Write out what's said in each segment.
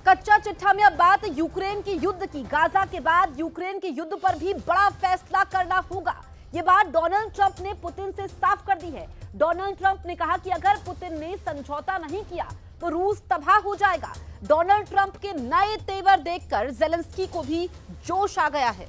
कच्चा चिट्ठा में अब बात यूक्रेन की युद्ध की। गाजा के बाद यूक्रेन के युद्ध पर भी बड़ा फैसला करना होगा। ये बात डोनाल्ड ट्रंप ने पुतिन से साफ कर दी है। डोनाल्ड ट्रंप ने कहा कि अगर पुतिन ने समझौता नहीं किया तो रूस तबाह हो जाएगा। डोनाल्ड ट्रंप के नए तेवर देखकर ज़ेलेंस्की को भी जोश आ गया है।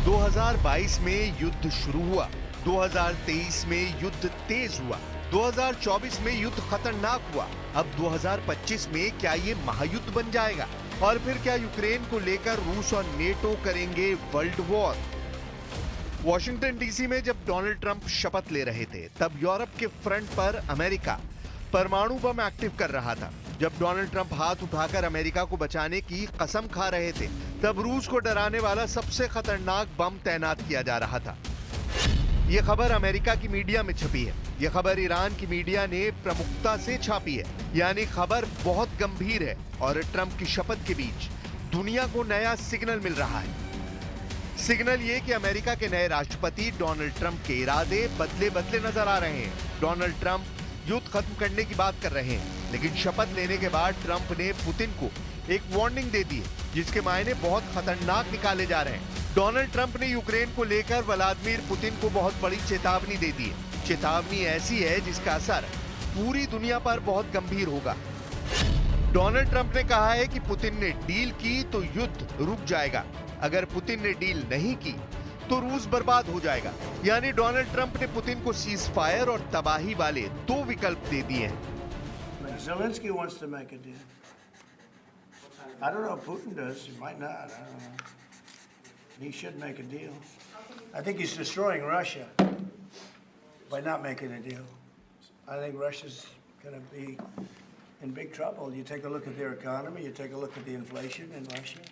2022 में युद्ध शुरू हुआ, 2023 में युद्ध तेज हुआ, 2024 में युद्ध खतरनाक हुआ। अब 2025 में क्या ये महायुद्ध बन जाएगा? और फिर क्या यूक्रेन को लेकर रूस और नेटो करेंगे वर्ल्ड वॉर? वॉशिंगटन डीसी में जब डोनाल्ड ट्रंप शपथ ले रहे थे, तब यूरोप के फ्रंट पर अमेरिका परमाणु बम एक्टिव कर रहा था। जब डोनाल्ड ट्रंप हाथ उठाकर अमेरिका को बचाने की कसम खा रहे थे, तब रूस को डराने वाला सबसे खतरनाक बम तैनात किया जा रहा था। यह खबर अमेरिका की मीडिया में छपी है। यह खबर ईरान की मीडिया ने प्रमुखता से छापी है। यानी खबर बहुत गंभीर है और ट्रंप की शपथ के बीच दुनिया को नया सिग्नल मिल रहा है। सिग्नल ये कि अमेरिका के नए राष्ट्रपति डोनाल्ड ट्रंप के इरादे बदले बदले नजर आ रहे हैं। डोनाल्ड ट्रंप युद्ध खत्म करने की बात कर रहे हैं, लेकिन शपथ लेने के बाद ट्रंप ने पुतिन को एक वार्निंग दे दी है, जिसके मायने बहुत खतरनाक निकाले जा रहे हैं। डोनाल्ड ट्रंप ने यूक्रेन को लेकर व्लादिमीर पुतिन को बहुत बड़ी चेतावनी दे दी है। चेतावनी ऐसी है जिसका असर पूरी दुनिया पर बहुत गंभीर होगा। डोनाल्ड ट्रंप ने कहा है कि पुतिन ने डील की तो युद्ध रुक जाएगा, अगर पुतिन ने डील नहीं की तो रूस बर्बाद हो जाएगा। यानी डोनाल्ड ट्रंप ने पुतिन को सीज फायर और तबाही वाले दो विकल्प दे दिए हैं। Zelensky wants to make a deal. I don't know if Putin does. He might not. I don't know. He should make a deal. I think he's destroying Russia by not making a deal. I think Russia's going to be in big trouble. You take a look at their economy. You take a look at the inflation in Russia.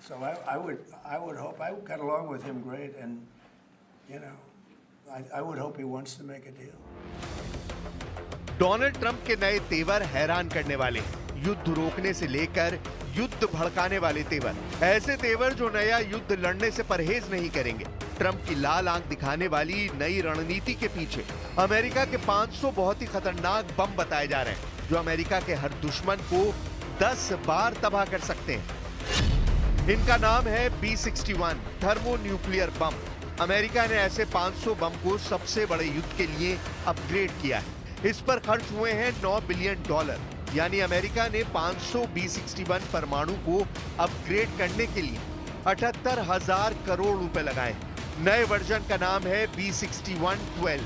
So I would hope. I got along with him great, and you know, I would hope he wants to make a deal. Donald Trump के नए तेवर हैरान करने वाले हैं। युद्ध रोकने से लेकर युद्ध भड़काने वाले तेवर, ऐसे तेवर जो नया युद्ध लड़ने से परहेज नहीं करेंगे। ट्रंप की लाल आंख दिखाने वाली नई रणनीति के पीछे अमेरिका के 500 बहुत ही खतरनाक बम बताए जा रहे हैं, जो अमेरिका के हर दुश्मन को 10 बार तबाह कर सकते हैं। इनका नाम है B-61 thermo nuclear bomb. America ने ऐसे 500 बम को सबसे बड़े युद्ध के लिए अपग्रेड किया है। इस पर खर्च हुए हैं $9 बिलियन। यानी अमेरिका ने 500 B-61 परमाणु को अपग्रेड करने के लिए 78,000 करोड़ रुपए लगाए। नए वर्जन का नाम है B-61-12।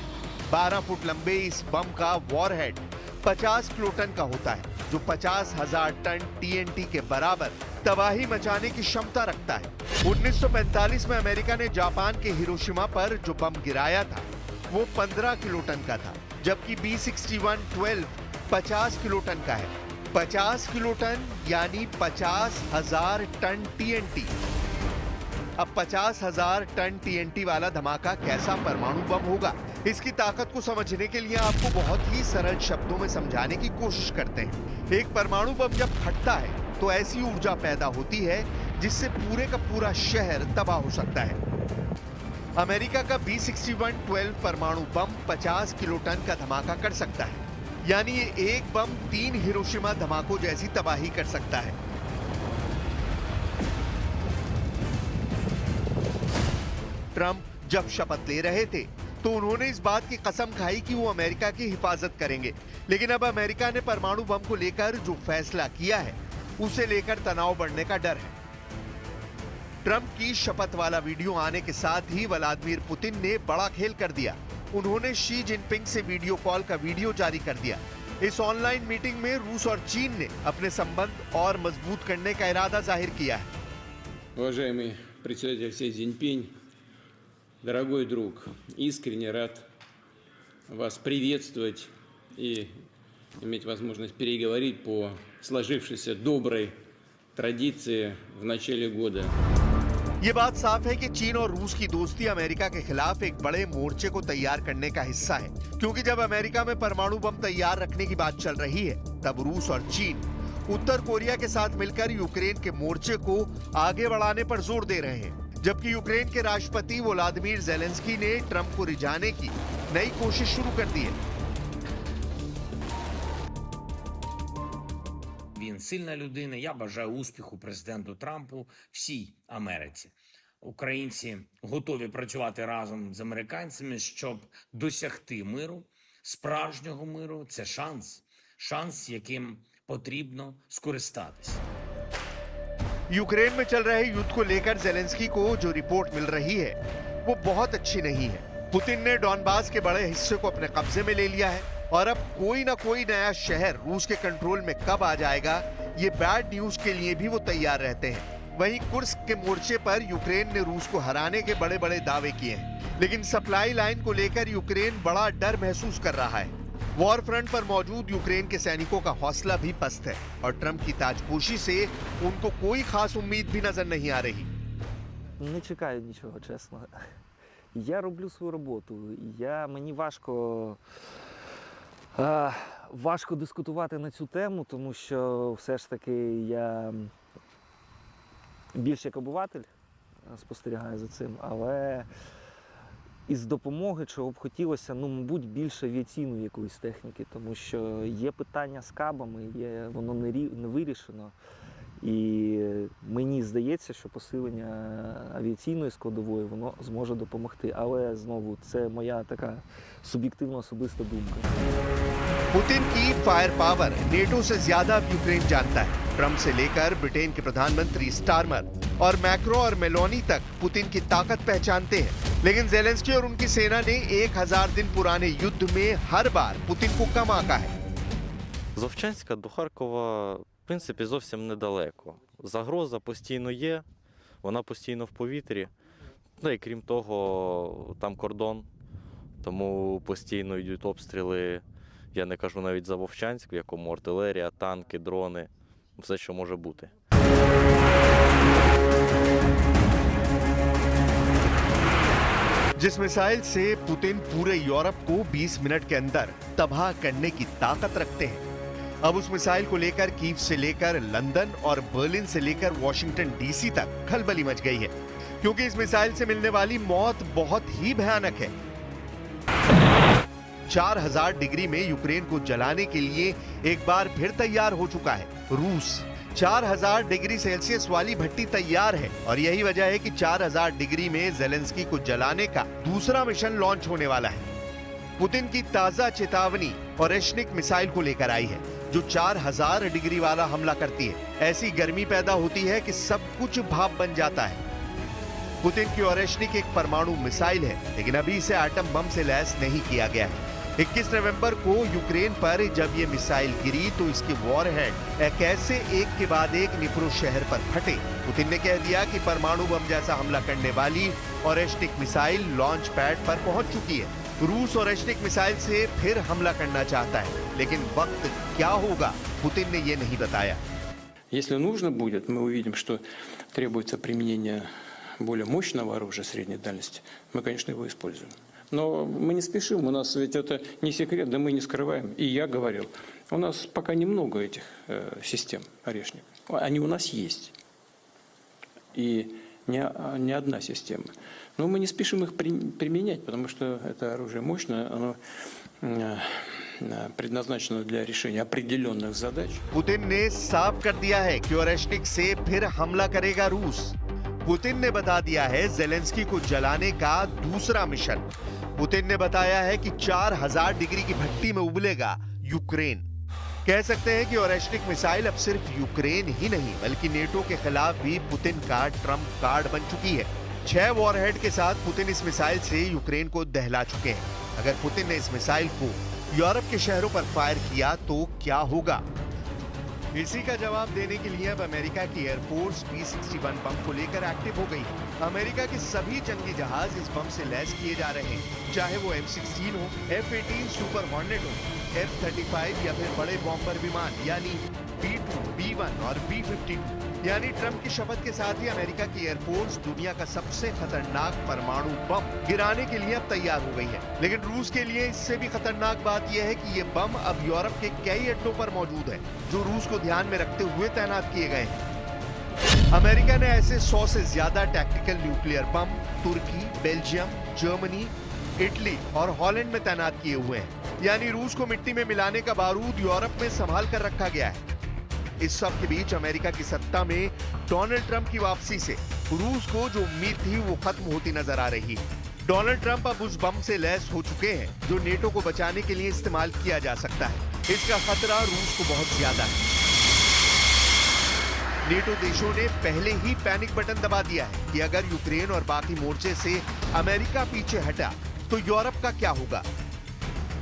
12 फुट लंबे इस बम का वॉरहेड 50 किलोटन का होता है, जो 50,000 टन TNT के बराबर तबाही मचाने की क्षमता रखता है। 1945 में अमेरिका ने जापान के हिरोशिमा पर जो बम गिराया था, वो 15 किलोटन का था, जबकि B-61-12 50 किलोटन का है। 50 किलोटन यानी 50,000 टन TNT। अब 50,000 टन TNT वाला धमाका कैसा परमाणु बम होगा, इसकी ताकत को समझने के लिए आपको बहुत ही सरल शब्दों में समझाने की कोशिश करते हैं। एक परमाणु बम जब फटता है तो ऐसी ऊर्जा पैदा होती है जिससे पूरे का पूरा शहर तबाह हो सकता है। अमेरिका का B-61-12 परमाणु बम 50 किलोटन का धमाका कर सकता है। यानी ये एक बम 3 हिरोशिमा धमाकों जैसी तबाही कर सकता है। ट्रंप जब शपथ ले रहे थे तो उन्होंने इस बात की कसम खाई कि वो अमेरिका की हिफाजत करेंगे, लेकिन अब अमेरिका ने परमाणु बम को लेकर जो फैसला किया है, उसे लेकर तनाव बढ़ने का डर है। ट्रंप की शपथ वाला वीडियो आने के साथ ही व्लादिमीर पुतिन ने बड़ा खेल कर दिया। उन्होंने शी जिनपिंग से वीडियो कॉल का वीडियो जारी कर दिया। इस ऑनलाइन मीटिंग में रूस और चीन ने अपने संबंध और मजबूत करने का इरादा जाहिर किया है। Уважаемый председатель Си Цзиньпинь, дорогой друг, искренне рад вас приветствовать и иметь возможность переговорить по сложившейся доброй традиции в начале года. ये बात साफ है कि चीन और रूस की दोस्ती अमेरिका के खिलाफ एक बड़े मोर्चे को तैयार करने का हिस्सा है, क्योंकि जब अमेरिका में परमाणु बम तैयार रखने की बात चल रही है, तब रूस और चीन उत्तर कोरिया के साथ मिलकर यूक्रेन के मोर्चे को आगे बढ़ाने पर जोर दे रहे हैं। जबकि यूक्रेन के राष्ट्रपति वोलोदिमीर ज़ेलेंस्की ने ट्रंप को रिझाने की नई कोशिश शुरू कर दी है। Він сильна людина. Я бажаю успіху президенту Трампу, всій Америці. Українці готові працювати разом з американцями, щоб досягти миру, справжнього миру. Це шанс, яким потрібно скористатися. यूक्रेन में चल रहे युद्ध को लेकर ज़ेलेंस्की को जो रिपोर्ट मिल रही है वो बहुत अच्छी नहीं है। पुतिन ने डॉनबास के बड़े हिस्से को अपने कब्जे में ले लिया है और अब कोई ना कोई नया शहर रूस के कंट्रोल में कब आ जाएगा, ये बैड न्यूज के लिए भी वो तैयार रहते हैं। वहीं कुर्स्क के मोर्चे पर यूक्रेन ने रूस को हराने के बड़े बड़े दावे किए हैं, लेकिन सप्लाई लाइन को लेकर यूक्रेन बड़ा डर महसूस कर रहा है। वॉर फ्रंट पर मौजूद यूक्रेन के सैनिकों का हौसला भी पस्त है और ट्रंप की ताजपोशी से उनको कोई खास उम्मीद भी नजर नहीं आ रही। Не чекаю нічого, чесно. Я роблю свою роботу. Мені важко дискутувати на цю тему, тому що все ж таки я більш як обиватель спостерігаю за цим, але із допомоги, чого б хотілося, мабуть, більше авіаційної якоїсь техніки, тому що є питання з кабами, воно не вирішено. І мені здається, що посилення авіаційної складової, воно зможе допомогти. Але, знову, це моя така суб'єктивна особиста думка. पुतिन की फायर पावर नेटो से ज्यादा अब यूक्रेन जानता है। ट्रंप से लेकर ब्रिटेन के प्रधानमंत्री स्टारमर और मैक्रो और मेलोनी तक पुतिन की ताकत पहचानते हैं, लेकिन ज़ेलेंस्की और उनकी सेना ने 1000 दिन पुराने युद्ध में हर बार पुतिन को कम आंका है। З Вовчанська до Харкова, в принципі, зовсім недалеко. Загроза постійно є, вона постійно в повітрі. Ну і крім того, там кордон, тому постійно йдуть обстріли. Я не кажу навіть за Вовчанськ, в якому артилерія, танки, дрони, все, що може бути. जिस मिसाइल से पुतिन पूरे यूरोप को 20 मिनट के अंदर तबाह करने की ताकत रखते हैं, अब उस मिसाइल को लेकर कीव से लेकर लंदन और बर्लिन से लेकर वॉशिंगटन डीसी तक खलबली मच गई है, क्योंकि इस मिसाइल से मिलने वाली मौत बहुत ही भयानक है। 4000 डिग्री में यूक्रेन को जलाने के लिए एक बार फिर तैयार हो चुका है रूस। 4000 डिग्री सेल्सियस वाली भट्टी तैयार है और यही वजह है कि 4000 डिग्री में ज़ेलेंस्की को जलाने का दूसरा मिशन लॉन्च होने वाला है। पुतिन की ताजा चेतावनी ओरेश्निक मिसाइल को लेकर आई है, जो 4000 डिग्री वाला हमला करती है। ऐसी गर्मी पैदा होती है कि सब कुछ भाप बन जाता है। पुतिन की ओरेश्निक एक परमाणु मिसाइल है, लेकिन अभी इसे एटम बम से लैस नहीं किया गया है। 21 नवंबर को यूक्रेन पर जब ये मिसाइल गिरी तो इसके वॉरहेड कैसे एक के बाद एक निप्रो शहर पर फटे। पुतिन ने कह दिया कि परमाणु बम जैसा हमला करने वाली ओरेश्निक मिसाइल लॉन्च पैड पर पहुंच चुकी है। रूस ओरेश्निक मिसाइल से फिर हमला करना चाहता है, लेकिन वक्त क्या होगा पुतिन ने ये नहीं बताया। Если нужно будет, мы увидим, что требуется применение более мощного оружия средней дальности, мы, конечно, его используем. Но мы не спешим, у нас ведь это не секрет, да мы не скрываем. И я говорил, у нас пока немного этих систем орешник. Они у нас есть. И не одна система. Но мы не спешим их применять, потому что это оружие мощное, оно предназначено для решения определенных задач. पुतिन ने साफ कर दिया है कि ओरेश्निक से फिर हमला करेगा रूस। पुतिन ने बता दिया है ज़ेलेंस्की को जलाने का दूसरा मिशन। पुतिन ने बताया है कि 4000 डिग्री की भट्टी में उबलेगा यूक्रेन। कह सकते हैं कि ओरेश्निक मिसाइल अब सिर्फ यूक्रेन ही नहीं बल्कि नेटो के खिलाफ भी पुतिन का ट्रम्प कार्ड बन चुकी है। 6 वॉरहेड के साथ पुतिन इस मिसाइल से यूक्रेन को दहला चुके हैं। अगर पुतिन ने इस मिसाइल को यूरोप के शहरों पर फायर किया तो क्या होगा? इसी का जवाब देने के लिए अब अमेरिका की एयरफोर्स P-61 बम को लेकर एक्टिव हो गई है। अमेरिका के सभी जंगी जहाज इस बम से लैस किए जा रहे हैं, चाहे वो M-16 हो, F-18 सुपर हॉर्नेट हो F-35 या फिर बड़े बॉम्बर विमान यानी B-2, B-1 और B-52। यानी ट्रंप की शपथ के साथ ही अमेरिका की एयरफोर्स दुनिया का सबसे खतरनाक परमाणु बम गिराने के लिए अब तैयार हो गई है। लेकिन रूस के लिए इससे भी खतरनाक बात यह है कि ये बम अब यूरोप के कई अड्डों पर मौजूद है, जो रूस को ध्यान में रखते हुए तैनात किए गए हैं। अमेरिका ने ऐसे 100 से ज्यादा टैक्टिकल न्यूक्लियर बम तुर्की, बेल्जियम, जर्मनी, इटली और हॉलैंड में तैनात किए हुए हैं। यानी रूस को मिट्टी में मिलाने का बारूद यूरोप में संभाल कर रखा गया है। इस सब के बीच अमेरिका की सत्ता में डोनाल्ड ट्रंप की वापसी से रूस को जो उम्मीद थी वो खत्म होती नजर आ रही है। डोनाल्ड ट्रंप अब उस बम से लैस हो चुके हैं जो नेटो को बचाने के लिए इस्तेमाल किया जा सकता है। इसका खतरा रूस को बहुत ज्यादा है। नेटो देशों ने पहले ही पैनिक बटन दबा दिया है कि अगर यूक्रेन और बाकी मोर्चे से अमेरिका पीछे हटा तो यूरोप का क्या होगा।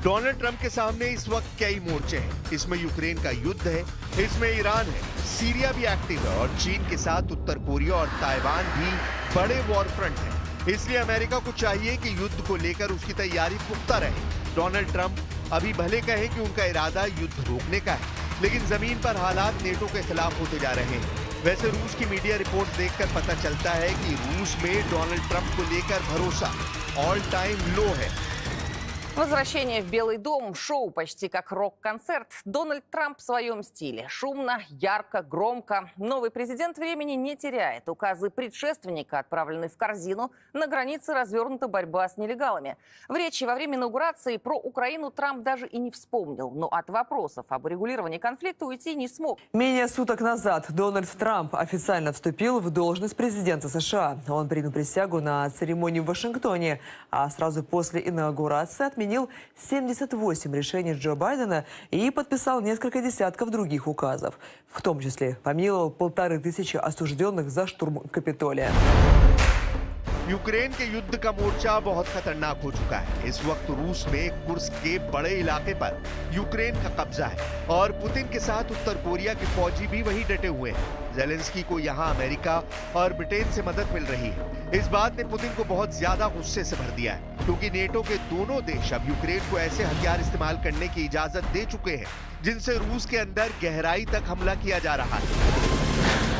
डोनाल्ड ट्रंप के सामने इस वक्त कई मोर्चे हैं। इसमें यूक्रेन का युद्ध है, इसमें ईरान है, सीरिया भी एक्टिव है और चीन के साथ उत्तर कोरिया और ताइवान भी बड़े वॉर फ्रंट हैं। इसलिए अमेरिका को चाहिए कि युद्ध को लेकर उसकी तैयारी पुख्ता रहे। डोनाल्ड ट्रंप अभी भले कहे कि उनका इरादा युद्ध रोकने का है, लेकिन जमीन पर हालात नेटो के खिलाफ होते जा रहे हैं। वैसे रूस की मीडिया रिपोर्ट देखकर पता चलता है कि रूस में डोनाल्ड ट्रंप को लेकर भरोसा ऑल टाइम लो है। Возвращение в Белый дом. Шоу почти как рок-концерт. Дональд Трамп в своем стиле. Шумно, ярко, громко. Новый президент времени не теряет. Указы предшественника отправлены в корзину. На границе развернута борьба с нелегалами. В речи во время инаугурации про Украину Трамп даже и не вспомнил. Но от вопросов об урегулировании конфликта уйти не смог. Менее суток назад Дональд Трамп официально вступил в должность президента США. Он принял присягу на церемонии в Вашингтоне, а сразу после инаугурации отменил 78 решений Джо Байдена и подписал несколько десятков других указов. В том числе помиловал 1500 осужденных за штурм Капитолия. यूक्रेन के युद्ध का मोर्चा बहुत खतरनाक हो चुका है। इस वक्त रूस में कुर्स्क के बड़े इलाके पर यूक्रेन का कब्जा है और पुतिन के साथ उत्तर कोरिया के फौजी भी वहीं डटे हुए हैं। जेलेंस्की को यहाँ अमेरिका और ब्रिटेन से मदद मिल रही है। इस बात ने पुतिन को बहुत ज्यादा गुस्से से भर दिया है, क्योंकि नेटो के दोनों देश अब यूक्रेन को ऐसे हथियार इस्तेमाल करने की इजाजत दे चुके हैं जिनसे रूस के अंदर गहराई तक हमला किया जा रहा है।